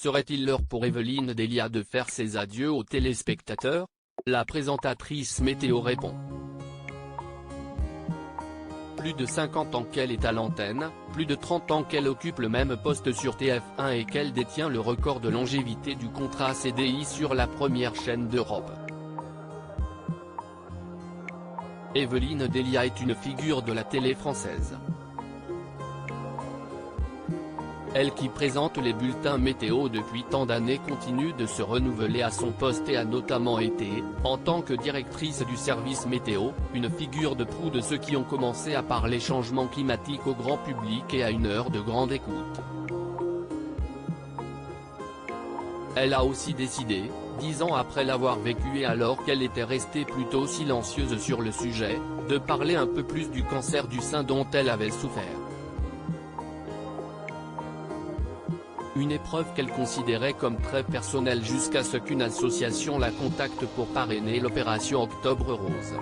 Serait-il l'heure pour Evelyne Delia de faire ses adieux aux téléspectateurs? La présentatrice météo répond. Plus de 50 ans qu'elle est à l'antenne, plus de 30 ans qu'elle occupe le même poste sur TF1 et qu'elle détient le record de longévité du contrat CDI sur la première chaîne d'Europe. Evelyne Delia est une figure de la télé française. Elle qui présente les bulletins météo depuis tant d'années continue de se renouveler à son poste et a notamment été, en tant que directrice du service météo, une figure de proue de ceux qui ont commencé à parler changement climatique au grand public et à une heure de grande écoute. Elle a aussi décidé, 10 ans après l'avoir vécu et alors qu'elle était restée plutôt silencieuse sur le sujet, de parler un peu plus du cancer du sein dont elle avait souffert. Une épreuve qu'elle considérait comme très personnelle jusqu'à ce qu'une association la contacte pour parrainer l'opération Octobre Rose.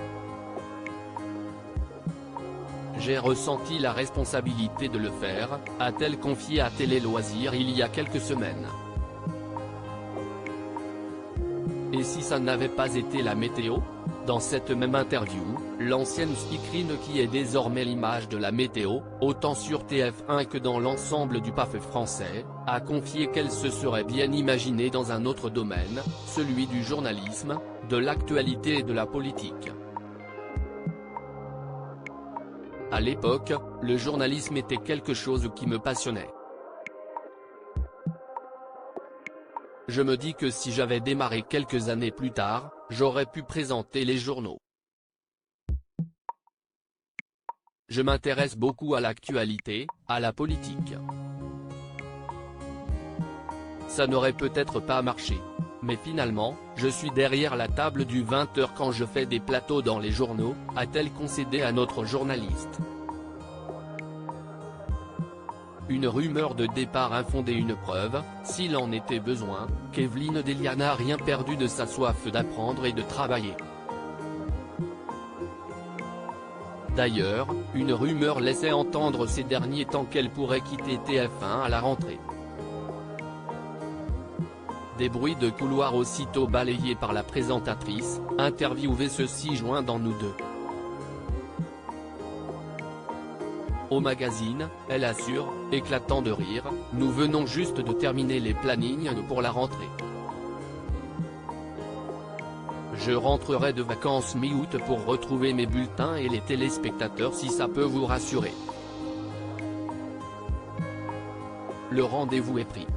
J'ai ressenti la responsabilité de le faire, a-t-elle confié à Télé Loisirs il y a quelques semaines. Et si ça n'avait pas été la météo? Dans cette même interview, l'ancienne speakerine qui est désormais l'image de la météo, autant sur TF1 que dans l'ensemble du PAF français, a confié qu'elle se serait bien imaginée dans un autre domaine, celui du journalisme, de l'actualité et de la politique. À l'époque, le journalisme était quelque chose qui me passionnait. Je me dis que si j'avais démarré quelques années plus tard, j'aurais pu présenter les journaux. Je m'intéresse beaucoup à l'actualité, à la politique. Ça n'aurait peut-être pas marché. Mais finalement, je suis derrière la table du 20h quand je fais des plateaux dans les journaux, a-t-elle concédé à notre journaliste. Une rumeur de départ infondée, une preuve, s'il en était besoin, qu'Evelyne Delia n'a rien perdu de sa soif d'apprendre et de travailler. D'ailleurs, une rumeur laissait entendre ces derniers temps qu'elle pourrait quitter TF1 à la rentrée. Des bruits de couloir aussitôt balayés par la présentatrice, interviewée ce 6 juin dans Nous deux. Au magazine, elle assure, éclatant de rire, « Nous venons juste de terminer les plannings pour la rentrée. Je rentrerai de vacances mi-août pour retrouver mes bulletins et les téléspectateurs si ça peut vous rassurer. Le rendez-vous est pris.